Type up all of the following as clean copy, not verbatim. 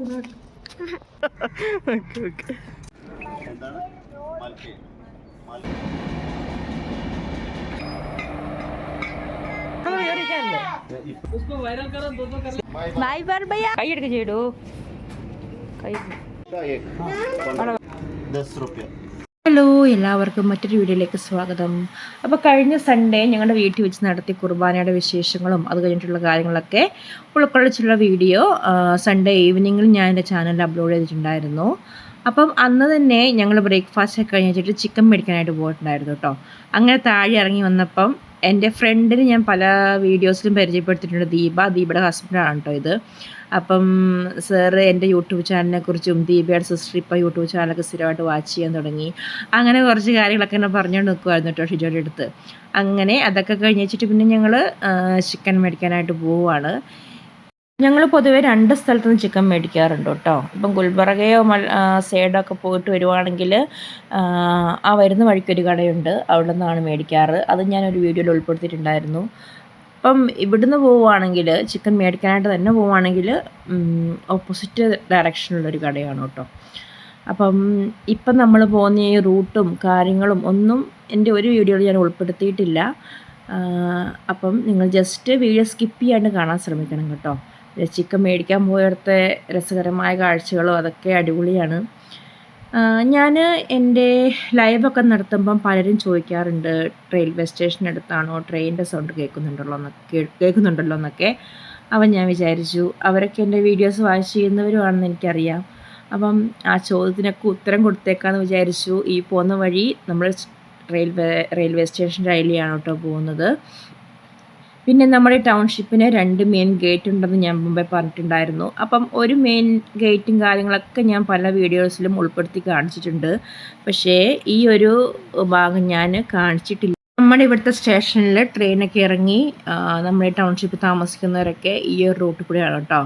കൈ എടുക്ക ചെയ്യടോ കൈ. ഹലോ, എല്ലാവർക്കും മറ്റൊരു വീഡിയോയിലേക്ക് സ്വാഗതം. അപ്പോൾ കഴിഞ്ഞ സൺഡേ ഞങ്ങളുടെ വീട്ടിൽ വെച്ച് നടത്തിയ കുർബാനയുടെ വിശേഷങ്ങളും അത് കഴിഞ്ഞിട്ടുള്ള കാര്യങ്ങളൊക്കെ ഉൾക്കൊള്ളിച്ചുള്ള വീഡിയോ സൺഡേ ഈവനിങ്ങിൽ ഞാൻ എൻ്റെ ചാനലിൽ അപ്ലോഡ് ചെയ്തിട്ടുണ്ടായിരുന്നു. അപ്പം അന്ന് തന്നെ ഞങ്ങൾ ബ്രേക്ക്ഫാസ്റ്റ് ഒക്കെ കഴിഞ്ഞിട്ട് ചിക്കൻ മേടിക്കാനായിട്ട് പോയിട്ടുണ്ടായിരുന്നു കേട്ടോ. അങ്ങനെ താഴെ ഇറങ്ങി വന്നപ്പം എൻ്റെ ഫ്രണ്ടിന് ഞാൻ പല വീഡിയോസിലും പരിചയപ്പെടുത്തിയിട്ടുണ്ട്. ദീപയുടെ ഹസ്ബൻഡാണ് കേട്ടോ ഇത്. അപ്പം സാറ് എൻ്റെ യൂട്യൂബ് ചാനലിനെ കുറിച്ചും ദീപയുടെ സിസ്റ്റർ ഇപ്പോൾ യൂട്യൂബ് ചാനലൊക്കെ സ്ഥിരമായിട്ട് വാച്ച് ചെയ്യാൻ തുടങ്ങി. അങ്ങനെ കുറച്ച് കാര്യങ്ങളൊക്കെ എന്നെ പറഞ്ഞുകൊണ്ട് നിൽക്കുമായിരുന്നു കേട്ടോ ഷിജോയുടെ അടുത്ത്. അങ്ങനെ അതൊക്കെ കഴിഞ്ഞിട്ട് പിന്നെ ഞങ്ങൾ ചിക്കൻ മേടിക്കാനായിട്ട് പോവുകയാണ്. ഞങ്ങൾ പൊതുവേ 2 സ്ഥലത്തു നിന്ന് ചിക്കൻ മേടിക്കാറുണ്ട് കേട്ടോ. ഇപ്പം ഗുൽബർഗയോ സേഡൊക്കെ പോയിട്ട് വരുവാണെങ്കിൽ ആ വരുന്ന വഴിക്കൊരു കടയുണ്ട്, അവിടെ നിന്നാണ് മേടിക്കാറ്. അത് ഞാനൊരു വീഡിയോയിൽ ഉൾപ്പെടുത്തിയിട്ടുണ്ടായിരുന്നു. അപ്പം ഇവിടുന്ന് പോവുകയാണെങ്കിൽ ചിക്കൻ മേടിക്കാനായിട്ട് തന്നെ പോവുകയാണെങ്കിൽ ഓപ്പോസിറ്റ് ഡയറക്ഷനിലുള്ളൊരു കടയാണ് കേട്ടോ. അപ്പം ഇപ്പം നമ്മൾ പോകുന്ന ഈ റൂട്ടും കാര്യങ്ങളും ഒന്നും എൻ്റെ ഒരു വീഡിയോയിൽ ഞാൻ ഉൾപ്പെടുത്തിയിട്ടില്ല. അപ്പം നിങ്ങൾ ജസ്റ്റ് വീഡിയോ സ്കിപ്പ് ചെയ്യാണ്ട് കാണാൻ ശ്രമിക്കണം കേട്ടോ. ചിക്കൻ മേടിക്കാൻ പോയടുത്തെ രസകരമായ കാഴ്ചകളും അതൊക്കെ അടിപൊളിയാണ്. ഞാൻ എൻ്റെ ലൈവൊക്കെ നടത്തുമ്പം പലരും ചോദിക്കാറുണ്ട്, റെയിൽവേ സ്റ്റേഷനടുത്താണോ, ട്രെയിനിൻ്റെ സൗണ്ട് കേൾക്കുന്നുണ്ടല്ലോ എന്നൊക്കെ. അപ്പം ഞാൻ വിചാരിച്ചു അവരൊക്കെ എൻ്റെ വീഡിയോസ് വാച്ച് ചെയ്യുന്നവരുമാണെന്ന് എനിക്കറിയാം. അപ്പം ആ ചോദ്യത്തിനൊക്കെ ഉത്തരം കൊടുത്തേക്കാമെന്ന് വിചാരിച്ചു. ഈ പോകുന്ന വഴി നമ്മൾ റെയിൽവേ സ്റ്റേഷൻ്റെ അതിലെയാണ് കേട്ടോ പോകുന്നത്. പിന്നെ നമ്മുടെ ടൗൺഷിപ്പിന് 2 മെയിൻ ഗേറ്റ് ഉണ്ടെന്ന് ഞാൻ മുമ്പേ പറഞ്ഞിട്ടുണ്ടായിരുന്നു. അപ്പം ഒരു മെയിൻ ഗേറ്റും കാര്യങ്ങളൊക്കെ ഞാൻ പല വീഡിയോസിലും ഉൾപ്പെടുത്തി കാണിച്ചിട്ടുണ്ട്. പക്ഷേ ഈ ഒരു ഭാഗം ഞാൻ കാണിച്ചിട്ടില്ല. നമ്മുടെ ഇവിടുത്തെ സ്റ്റേഷനിൽ ട്രെയിനൊക്കെ ഇറങ്ങി നമ്മുടെ ടൗൺഷിപ്പിൽ താമസിക്കുന്നവരൊക്കെ ഈ ഒരു റൂട്ടിൽ കൂടെയാണ് കേട്ടോ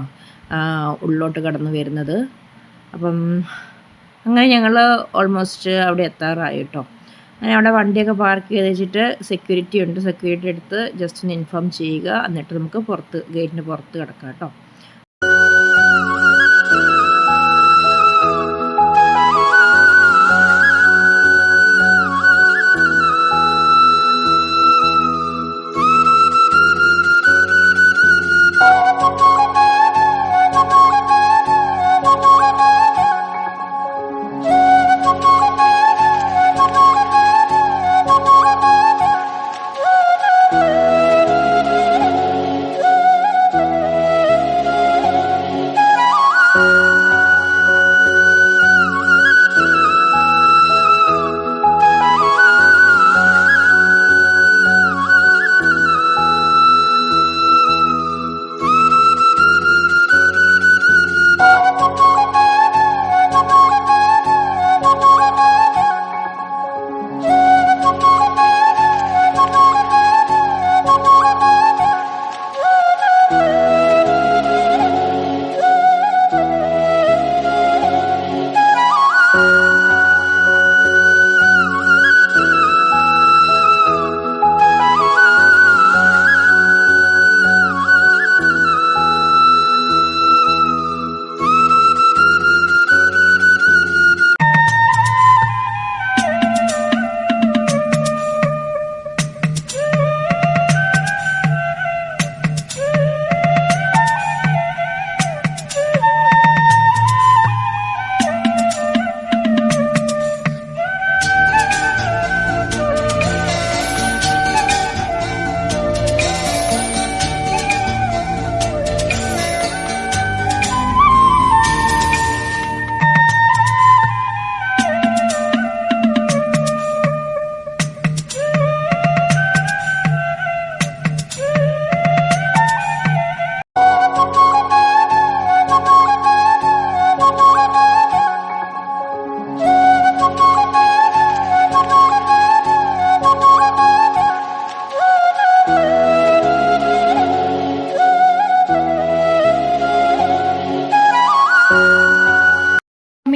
ഉള്ളോട്ട് കടന്നു വരുന്നത്. അപ്പം അങ്ങനെ ഞങ്ങൾ ഓൾമോസ്റ്റ് അവിടെ എത്താറായി കേട്ടോ. അങ്ങനെ അവിടെ വണ്ടിയൊക്കെ പാർക്ക് ചെയ്ത് വെച്ചിട്ട് സെക്യൂരിറ്റി ഉണ്ട്, സെക്യൂരിറ്റി എടുത്ത് ജസ്റ്റ് ഒന്ന് ഇൻഫോം ചെയ്യുക, എന്നിട്ട് നമുക്ക് ഗേറ്റിന് പുറത്ത് കിടക്കാം കേട്ടോ.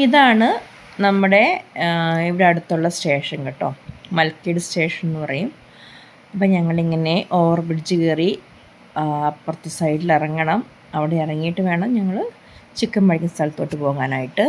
ഇതാണ് നമ്മുടെ ഇവിടെ അടുത്തുള്ള സ്റ്റേഷൻ കേട്ടോ, മൽക്കീട് സ്റ്റേഷൻ എന്ന് പറയും. അപ്പം ഞങ്ങളിങ്ങനെ ഓവർ ബ്രിഡ്ജ് കയറി അപ്പുറത്തെ സൈഡിൽ ഇറങ്ങണം. അവിടെ ഇറങ്ങിയിട്ട് വേണം ഞങ്ങൾ ചിക്കൻ മേടിക്കുന്ന സ്ഥലത്തോട്ട് പോകാനായിട്ട്.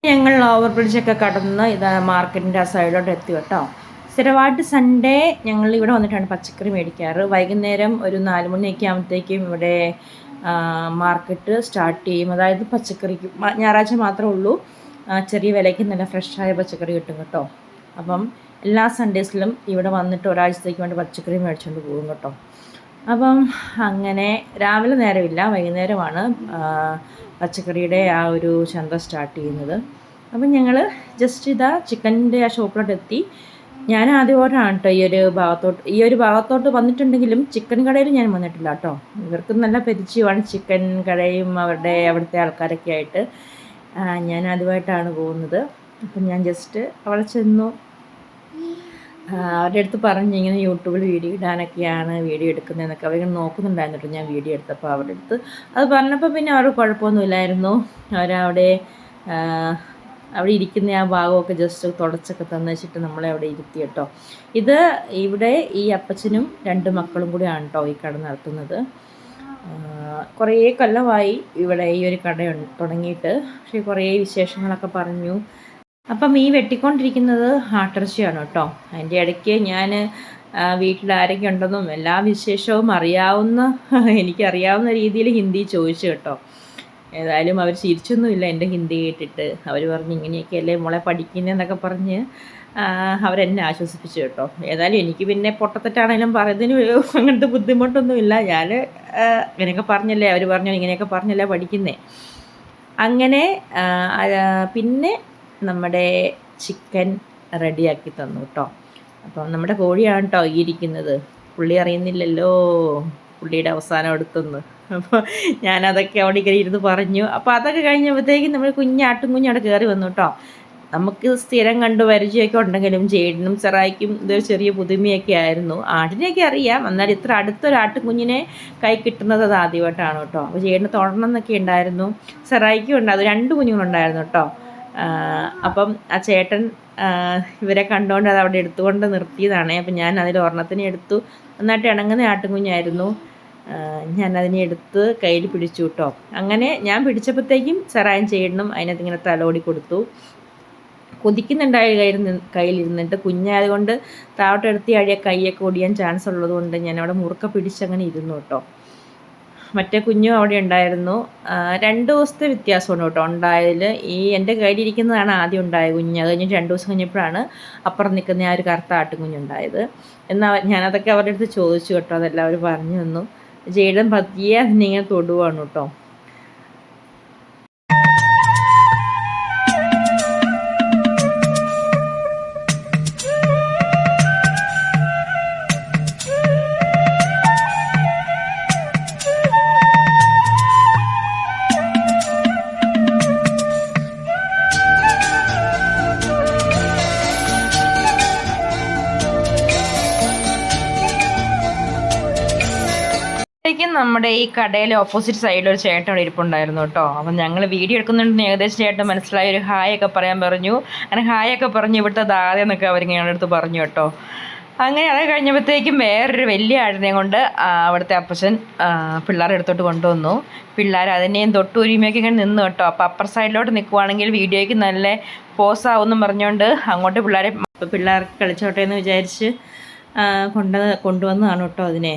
ഞങ്ങൾ ഓവർ ബ്രിഡ്ജൊക്കെ കടന്ന് ഇത് മാർക്കറ്റിൻ്റെ ആ സൈഡിലോട്ട് എത്തി കേട്ടോ. സ്ഥിരമായിട്ട് സൺഡേ ഞങ്ങൾ ഇവിടെ വന്നിട്ടാണ് പച്ചക്കറി മേടിക്കാറ്. വൈകുന്നേരം ഒരു 4 മണിയൊക്കെ ആകുമ്പോഴത്തേക്കും ഇവിടെ മാർക്കറ്റ് സ്റ്റാർട്ട് ചെയ്യും. അതായത് പച്ചക്കറിക്ക് ഞായറാഴ്ച മാത്രമേ ഉള്ളൂ ചെറിയ വിലയ്ക്ക് നല്ല ഫ്രഷായ പച്ചക്കറി കിട്ടും കേട്ടോ. അപ്പം എല്ലാ സൺഡേസിലും ഇവിടെ വന്നിട്ട് ഒരാഴ്ചത്തേക്ക് വേണ്ടി പച്ചക്കറി മേടിച്ചുകൊണ്ട് പോകും കേട്ടോ. അപ്പം അങ്ങനെ രാവിലെ നേരമില്ല, വൈകുന്നേരമാണ് പച്ചക്കറിയുടെ ആ ഒരു ചന്ത സ്റ്റാർട്ട് ചെയ്യുന്നത്. അപ്പം ഞങ്ങൾ ജസ്റ്റ് ഇതാ ചിക്കൻ്റെ ആ ഷോപ്പിലോട്ട് എത്തി. ഞാൻ ആദ്യമായിട്ടാണ് കേട്ടോ ഈ ഒരു ഭാഗത്തോട്ട് വന്നിട്ടുണ്ടെങ്കിലും ചിക്കൻ കടയിൽ ഞാൻ വന്നിട്ടില്ല കേട്ടോ. ഇവർക്ക് നല്ല പരിചയമാണ് ചിക്കൻ കടയും അവിടുത്തെ ആൾക്കാരൊക്കെ ആയിട്ട്. ഞാൻ ആദ്യമായിട്ടാണ് പോകുന്നത്. അപ്പം ഞാൻ ജസ്റ്റ് അവിടെ ചെന്നു. അവരുടെ അടുത്ത് പറഞ്ഞു ഇങ്ങനെ യൂട്യൂബിൽ വീഡിയോ ഇടാനൊക്കെയാണ് വീഡിയോ എടുക്കുന്നതെന്നൊക്കെ അവരിങ്ങനെ നോക്കുന്നുണ്ടായിരുന്നു കേട്ടോ. ഞാൻ വീഡിയോ എടുത്തപ്പോൾ അവരുടെ അടുത്ത് അത് പറഞ്ഞപ്പോൾ പിന്നെ അവർ കുഴപ്പമൊന്നുമില്ലായിരുന്നു. അവിടെ ഇരിക്കുന്ന ആ ഭാഗമൊക്കെ ജസ്റ്റ് തുടച്ചൊക്കെ തന്നു വെച്ചിട്ട് നമ്മളെ അവിടെ ഇരുത്തി കേട്ടോ. ഇവിടെ ഈ അപ്പച്ചനും 2 മക്കളും കൂടിയാണ് കേട്ടോ ഈ കട നടത്തുന്നത്. കുറേ കൊല്ലമായി ഇവിടെ ഈ ഒരു കട തുടങ്ങിയിട്ട്. പക്ഷേ കുറേ വിശേഷങ്ങളൊക്കെ പറഞ്ഞു. അപ്പം ഈ വെട്ടിക്കൊണ്ടിരിക്കുന്നത് ആട്ടിറച്ചിയാണ് കേട്ടോ. അതിൻ്റെ ഇടയ്ക്ക് ഞാൻ വീട്ടിൽ ആരൊക്കെ ഉണ്ടെന്നും എല്ലാ വിശേഷവും എനിക്കറിയാവുന്ന രീതിയിൽ ഹിന്ദി ചോദിച്ചു കേട്ടോ. ഏതായാലും അവർ ചിരിച്ചൊന്നുമില്ല എൻ്റെ ഹിന്ദി കേട്ടിട്ട്. അവർ പറഞ്ഞ് ഇങ്ങനെയൊക്കെയല്ലേ മോളെ പഠിക്കുന്നതെന്നൊക്കെ പറഞ്ഞ് അവരെന്നെ ആശ്വസിപ്പിച്ചു കേട്ടോ. ഏതായാലും എനിക്ക് പിന്നെ പൊട്ടത്തെറ്റാണെങ്കിലും പറയുന്നതിന് അങ്ങനത്തെ ബുദ്ധിമുട്ടൊന്നുമില്ല. ഞാൻ ഇങ്ങനെയൊക്കെ പറഞ്ഞല്ലേ, അവർ പറഞ്ഞു ഇങ്ങനെയൊക്കെ പറഞ്ഞല്ലേ പഠിക്കുന്നേ. അങ്ങനെ പിന്നെ നമ്മുടെ ചിക്കൻ റെഡിയാക്കി തന്നു കേട്ടോ. അപ്പം നമ്മുടെ കോഴിയാണ് കേട്ടോ ഈ ഇരിക്കുന്നത്. പുള്ളി അറിയുന്നില്ലല്ലോ പുള്ളിയുടെ അവസാനം എടുത്തെന്ന്. അപ്പോൾ ഞാനതൊക്കെ അവിടെ കയറി ഇരുന്ന് പറഞ്ഞു. അപ്പോൾ അതൊക്കെ കഴിഞ്ഞപ്പോഴത്തേക്കും നമ്മൾ കുഞ്ഞാട്ടും അവിടെ കയറി വന്നു കേട്ടോ. നമുക്ക് സ്ഥിരം കണ്ട് പരിചയമൊക്കെ ഉണ്ടെങ്കിലും ജെയ്ഡിനും സെറായിക്കും ഇതൊരു ചെറിയ പുതുമയൊക്കെ ആയിരുന്നു. ആടിനെയൊക്കെ അറിയാം, എന്നാൽ ഇത്ര അടുത്തൊരു ആട്ടുകുഞ്ഞിനെ കൈ കിട്ടുന്നത് അത് ആദ്യമായിട്ടാണ് കേട്ടോ. അപ്പോൾ ജെയ്ഡിന് തൊടണം എന്നൊക്കെ ഉണ്ടായിരുന്നു, സെറായിക്കും ഉണ്ട്. അത് 2 കുഞ്ഞുങ്ങളുണ്ടായിരുന്നു കേട്ടോ. അപ്പം ആ ചേട്ടൻ ഇവരെ കണ്ടുകൊണ്ട് അത് അവിടെ എടുത്തുകൊണ്ട് നിർത്തിയതാണ്. അപ്പം ഞാൻ അതിൽ ഒരെണ്ണത്തിനെ എടുത്തു. നന്നായിട്ട് ഇണങ്ങുന്ന ആട്ടുകുഞ്ഞായിരുന്നു. ഞാനതിനെ എടുത്ത് കയ്യിൽ പിടിച്ചു കേട്ടോ. അങ്ങനെ ഞാൻ പിടിച്ചപ്പോഴത്തേക്കും സെറായും ചേട്ടനും അതിനകത്ത് ഇങ്ങനെ തലോടി കൊടുത്തു. കൊതിക്കുന്നുണ്ടായ കയ്യിലിരുന്നിട്ട് കുഞ്ഞായതുകൊണ്ട് താവട്ടെടുത്തി അഴിയ കൈയൊക്കെ ഒടിയാൻ ചാൻസ് ഉള്ളതുകൊണ്ട് ഞാൻ അവിടെ മുറുക്ക പിടിച്ചങ്ങനെ ഇരുന്നു കേട്ടോ. മറ്റേ കുഞ്ഞും അവിടെ ഉണ്ടായിരുന്നു. 2 ദിവസത്തെ വ്യത്യാസമുണ്ട് കേട്ടോ ഉണ്ടായതിൽ. ഈ എൻ്റെ കയ്യിലിരിക്കുന്നതാണ് ആദ്യം ഉണ്ടായ കുഞ്ഞ്. അത് കഴിഞ്ഞ് 2 ദിവസം കഴിഞ്ഞപ്പോഴാണ് അപ്പുറം നിൽക്കുന്ന ആ ഒരു കറുത്ത ആട്ടുകുഞ്ഞുണ്ടായത്. എന്നാൽ ഞാനതൊക്കെ അവരുടെ അടുത്ത് ചോദിച്ചു കേട്ടോ. അതെല്ലാം അവർ പറഞ്ഞു തന്നു. ജെയ്ഡൻ പതിയെ അതിനിങ്ങനെ തൊടുവാണ് കേട്ടോ. നമ്മുടെ ഈ കടയിലെ ഓപ്പോസിറ്റ് സൈഡിൽ ഒരു ചേട്ടൻ അവിടെ ഇരിപ്പുണ്ടായിരുന്നു കേട്ടോ. അപ്പം ഞങ്ങൾ വീഡിയോ എടുക്കുന്നുണ്ടെന്ന് ഏകദേശം ചേട്ടൻ മനസ്സിലായി. ഒരു ഹായ് ഒക്കെ പറയാൻ പറഞ്ഞു. അങ്ങനെ ഹായ് ഒക്കെ പറഞ്ഞു ഇവിടുത്തെ ദാദ എന്നൊക്കെ അവരിങ്ങനെ അടുത്ത് പറഞ്ഞു കേട്ടോ. അങ്ങനെ അത് കഴിഞ്ഞപ്പോഴത്തേക്കും വേറൊരു വലിയ ആടിനെ കൊണ്ട് അവിടുത്തെ അപ്പച്ചൻ പിള്ളേരെ അടുത്തോട്ട് കൊണ്ടുവന്നു. പിള്ളേർ അതിനെയും തൊട്ടുരുമയൊക്കെ ഇങ്ങനെ നിന്ന് കേട്ടോ. അപ്പോൾ അപ്പർ സൈഡിലോട്ട് നിൽക്കുവാണെങ്കിൽ വീഡിയോയ്ക്ക് നല്ല പോസാവെന്നും പറഞ്ഞുകൊണ്ട് അങ്ങോട്ട് പിള്ളേർക്ക് കളിച്ചോട്ടെ എന്ന് വിചാരിച്ച് കൊണ്ടുവന്നതാണ് കേട്ടോ. അതിനെ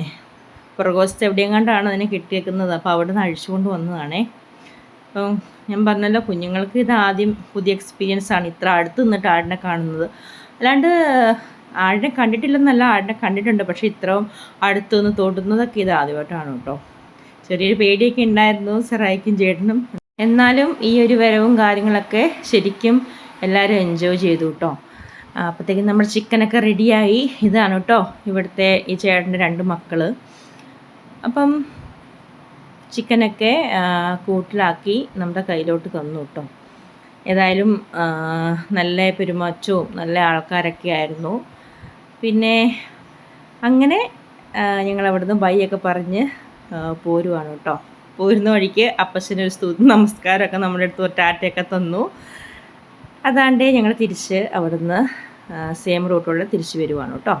പുറകോശത്ത് എവിടെയെങ്ങാണ്ടാണ് അതിനെ കിട്ടിയേക്കുന്നത്. അപ്പോൾ അവിടെ നിന്ന് അഴിച്ചുകൊണ്ട് വന്നതാണേ. അപ്പം ഞാൻ പറഞ്ഞല്ലോ, കുഞ്ഞുങ്ങൾക്ക് ഇത് ആദ്യം പുതിയ എക്സ്പീരിയൻസ് ആണ്, ഇത്ര അടുത്ത് നിന്നിട്ട് ആടിനെ കാണുന്നത്. അല്ലാണ്ട് ആടിനെ കണ്ടിട്ടില്ലെന്നല്ല, ആടിനെ കണ്ടിട്ടുണ്ട്. പക്ഷേ ഇത്രയും അടുത്ത് നിന്ന് തൊടുന്നതൊക്കെ ഇത് ആദ്യമായിട്ടാണ് കേട്ടോ. ചെറിയൊരു പേടിയൊക്കെ ഉണ്ടായിരുന്നു സെറായിക്കും ചേട്ടനും. എന്നാലും ഈ ഒരു വരവും കാര്യങ്ങളൊക്കെ ശരിക്കും എല്ലാവരും എൻജോയ് ചെയ്തു കേട്ടോ. അപ്പോഴത്തേക്കും നമ്മുടെ ചിക്കനൊക്കെ റെഡിയായി. ഇതാണ് കേട്ടോ ഇവിടുത്തെ ഈ ചേട്ടൻ്റെ 2 മക്കൾ. അപ്പം ചിക്കനൊക്കെ കൂട്ടിലാക്കി നമ്മുടെ കയ്യിലോട്ട് തന്നു കേട്ടോ. ഏതായാലും നല്ല പെരുമാറ്റവും നല്ല ആൾക്കാരൊക്കെ ആയിരുന്നു. പിന്നെ അങ്ങനെ ഞങ്ങളവിടുന്ന് ബൈയൊക്കെ പറഞ്ഞ് പോരുവാണ് കേട്ടോ. പോരുന്ന വഴിക്ക് അപ്പച്ചനൊരു സ്തുതി നമസ്കാരമൊക്കെ നമ്മുടെ അടുത്ത് ടാറ്റയൊക്കെ തന്നു. അതാണ്ട് ഞങ്ങൾ തിരിച്ച് അവിടുന്ന് സെയിം റൂട്ടോടെ തിരിച്ച് വരുവാണ് കേട്ടോ.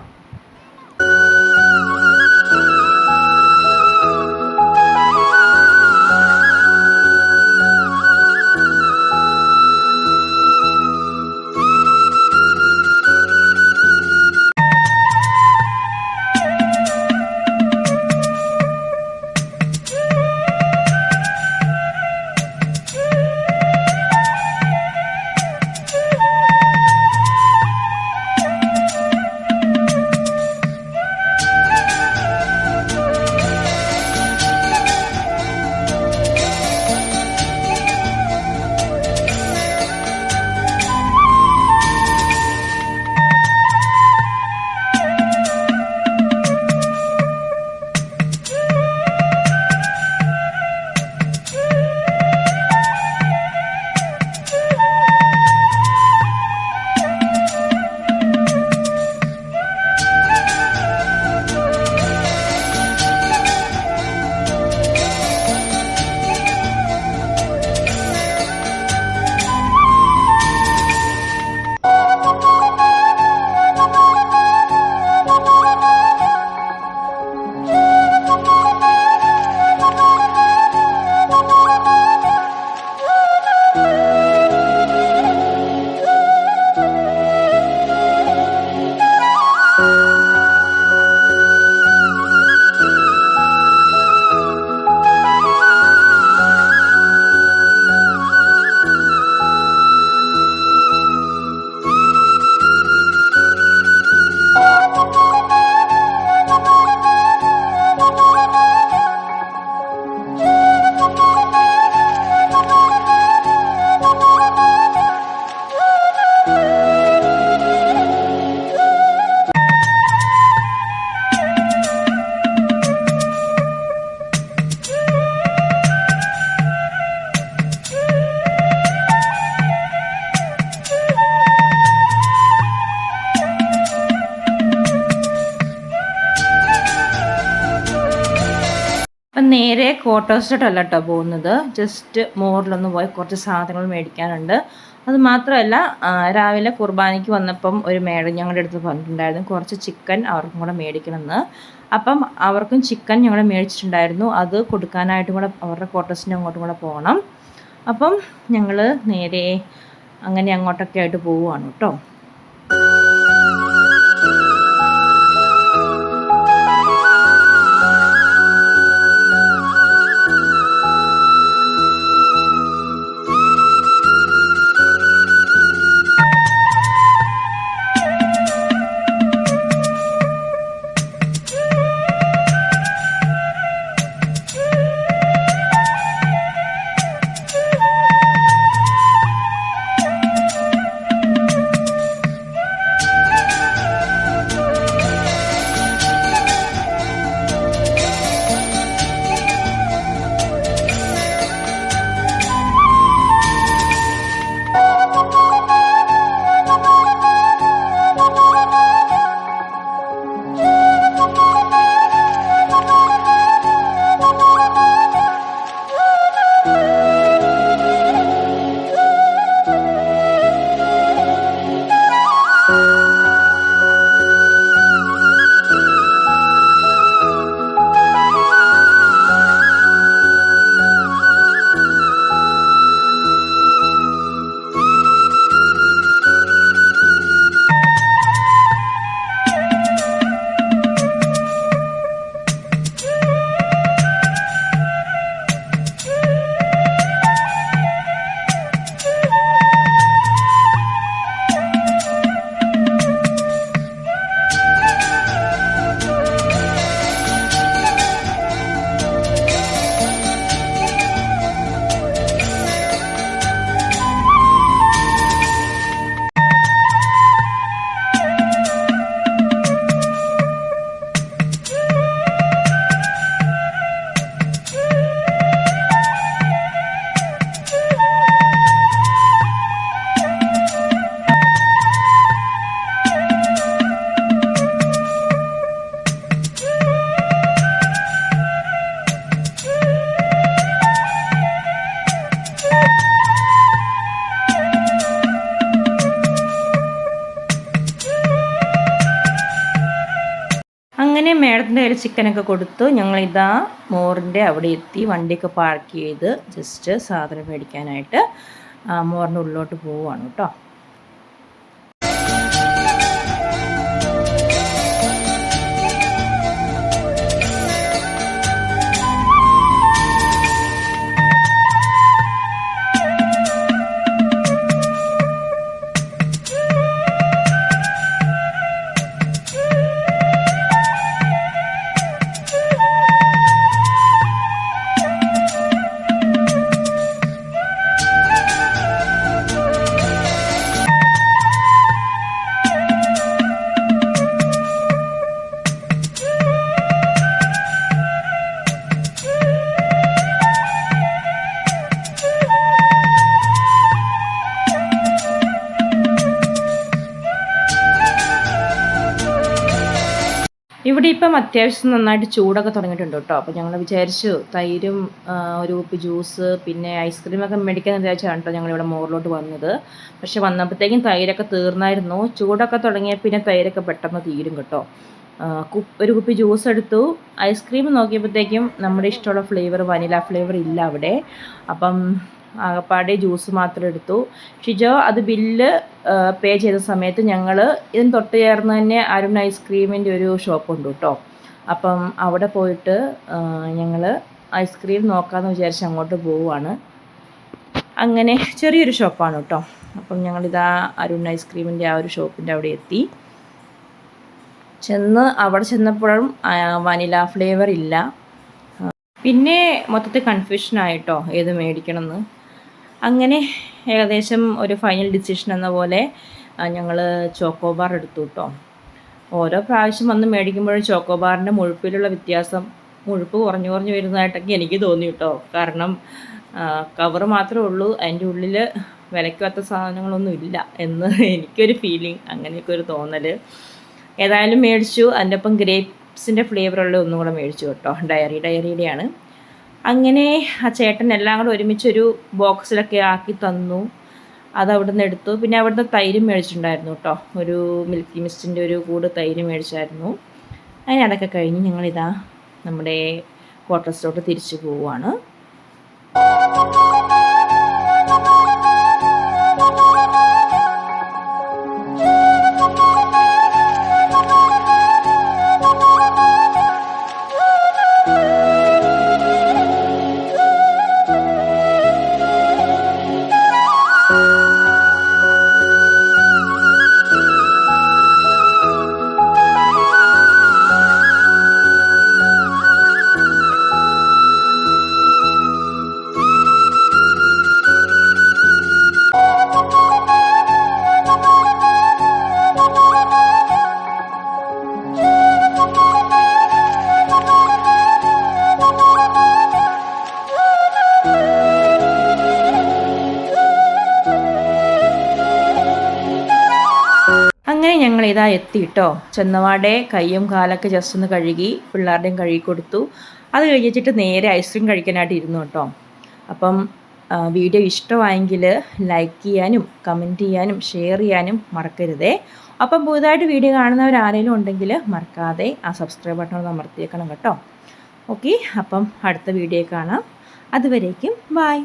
നേരെ ക്വാർട്ടേഴ്സിലോട്ടല്ല കേട്ടോ പോകുന്നത്. ജസ്റ്റ് മോറിലൊന്ന് പോയി കുറച്ച് സാധനങ്ങൾ മേടിക്കാനുണ്ട്. അത് മാത്രമല്ല, രാവിലെ കുർബാനയ്ക്ക് വന്നപ്പം ഒരു മേഡം ഞങ്ങളുടെ അടുത്ത് പറഞ്ഞിട്ടുണ്ടായിരുന്നു കുറച്ച് ചിക്കൻ അവർക്കും കൂടെ മേടിക്കണമെന്ന്. അപ്പം അവർക്കും ചിക്കൻ ഞങ്ങൾ മേടിച്ചിട്ടുണ്ടായിരുന്നു. അത് കൊടുക്കാനായിട്ടും കൂടെ അവരുടെ ക്വാർട്ടേഴ്സിൻ്റെ അങ്ങോട്ടും കൂടെ പോകണം. അപ്പം ഞങ്ങൾ നേരെ അങ്ങനെ അങ്ങോട്ടൊക്കെ ആയിട്ട് പോവുകയാണ് കേട്ടോ. ചിക്കനൊക്കെ കൊടുത്തു. ഞങ്ങളിതാ മോറിൻ്റെ അവിടെ എത്തി. വണ്ടിയൊക്കെ പാർക്ക് ചെയ്ത് ജസ്റ്റ് സാധനം മേടിക്കാനായിട്ട് മോറിൻ്റെ ഉള്ളിലോട്ട് പോവുകയാണ് കേട്ടോ. ഇവിടെ ഇപ്പം അത്യാവശ്യം നന്നായിട്ട് ചൂടൊക്കെ തുടങ്ങിയിട്ടുണ്ട് കേട്ടോ. അപ്പോൾ ഞങ്ങൾ വിചാരിച്ചു തൈരും ഒരു കുപ്പി ജ്യൂസ് പിന്നെ ഐസ്ക്രീമൊക്കെ മേടിക്കാൻ വിചാരിച്ചാണ് കേട്ടോ ഞങ്ങളിവിടെ മോറിലോട്ട് വന്നത്. പക്ഷെ വന്നപ്പോഴത്തേക്കും തൈരൊക്കെ തീർന്നായിരുന്നു. ചൂടൊക്കെ തുടങ്ങിയ പിന്നെ തൈരൊക്കെ പെട്ടെന്ന് തീരും കേട്ടോ. ഒരു കുപ്പി ജ്യൂസ് എടുത്തു. ഐസ്ക്രീം നോക്കിയപ്പോഴത്തേക്കും നമ്മുടെ ഇഷ്ടമുള്ള ഫ്ലേവർ വനില ഫ്ലേവർ ഇല്ല അവിടെ. അപ്പം ആകപ്പാടെ ജ്യൂസ് മാത്രം എടുത്തു. ഷിജോ അത് ബില്ല് പേ ചെയ്ത സമയത്ത് ഞങ്ങൾ ഇതിന് തൊട്ട് ചേർന്ന് തന്നെ അരുൺ ഐസ്ക്രീമിൻ്റെ ഒരു ഷോപ്പുണ്ട് കേട്ടോ. അപ്പം അവിടെ പോയിട്ട് ഞങ്ങൾ ഐസ്ക്രീം നോക്കാമെന്ന് വിചാരിച്ച് അങ്ങോട്ട് പോവുകയാണ്. അങ്ങനെ ചെറിയൊരു ഷോപ്പാണ് കേട്ടോ. അപ്പം ഞങ്ങളിതാ അരുൺ ഐസ്ക്രീമിൻ്റെ ആ ഒരു ഷോപ്പിൻ്റെ അവിടെ എത്തി. അവിടെ ചെന്നപ്പോഴും വനില ഫ്ലേവർ ഇല്ല. പിന്നെ മൊത്തത്തിൽ കൺഫ്യൂഷനായിട്ടോ ഏത് മേടിക്കണമെന്ന്. അങ്ങനെ ഏകദേശം ഒരു ഫൈനൽ ഡിസിഷൻ എന്ന പോലെ ഞങ്ങൾ ചോക്കോബാർ എടുത്തു കേട്ടോ. ഓരോ പ്രാവശ്യം വന്ന് മേടിക്കുമ്പോഴും ചോക്കോബാറിൻ്റെ മുഴുപ്പിലുള്ള വ്യത്യാസം, മുഴുപ്പ് കുറഞ്ഞു വരുന്നതായിട്ടൊക്കെ എനിക്ക് തോന്നി കേട്ടോ. കാരണം കവർ മാത്രമേ ഉള്ളൂ, അതിൻ്റെ ഉള്ളിൽ വിലയ്ക്കാത്ത സാധനങ്ങളൊന്നും ഇല്ല എന്ന് എനിക്കൊരു ഫീലിംഗ്, അങ്ങനെയൊക്കെ ഒരു തോന്നൽ. ഏതായാലും മേടിച്ചു. അതിൻ്റെ ഒപ്പം ഗ്രേപ്സിൻ്റെ ഫ്ലേവറുള്ള ഒന്നും കൂടെ മേടിച്ചു കേട്ടോ. ഡയറിയുടെയാണ്. അങ്ങനെ ആ ചേട്ടൻ എല്ലാം കൂടെ ഒരുമിച്ചൊരു ബോക്സിലൊക്കെ ആക്കി തന്നു. അതവിടെ നിന്ന് എടുത്തു. പിന്നെ അവിടുത്തെ തൈര് മേടിച്ചിട്ടുണ്ടായിരുന്നു കേട്ടോ. ഒരു മിൽക്കി മിസ്റ്റിൻ്റെ ഒരു കൂട് തൈര് മേടിച്ചായിരുന്നു. അങ്ങനെ അതൊക്കെ കഴിഞ്ഞ് ഞങ്ങളിതാ നമ്മുടെ ക്വാർട്ടേഴ്സിലോട്ട് തിരിച്ചു പോവുകയാണ്. അങ്ങനെ ഞങ്ങൾ ഇതാ എത്തിയിട്ടോ. ചെന്നവാടെ കയ്യും കാലൊക്കെ ജസ്റ്റ് ഒന്ന് കഴുകി പിള്ളേരുടെയും കഴുകി കൊടുത്തു. അത് കഴിഞ്ഞിട്ട് നേരെ ഐസ്ക്രീം കഴിക്കാനായിട്ട് ഇരുന്നു കേട്ടോ. അപ്പം വീഡിയോ ഇഷ്ടമായെങ്കിൽ ലൈക്ക് ചെയ്യാനും കമൻറ്റ് ചെയ്യാനും ഷെയർ ചെയ്യാനും മറക്കരുതേ. അപ്പം പുതുതായിട്ട് വീഡിയോ കാണുന്നവരാരെങ്കിലും ഉണ്ടെങ്കിൽ മറക്കാതെ ആ സബ്സ്ക്രൈബ് ബട്ടൺ ഒന്ന് അമർത്തിയേക്കണം കേട്ടോ. ഓക്കെ, അപ്പം അടുത്ത വീഡിയോ കാണാം. അതുവരേക്കും ബൈ.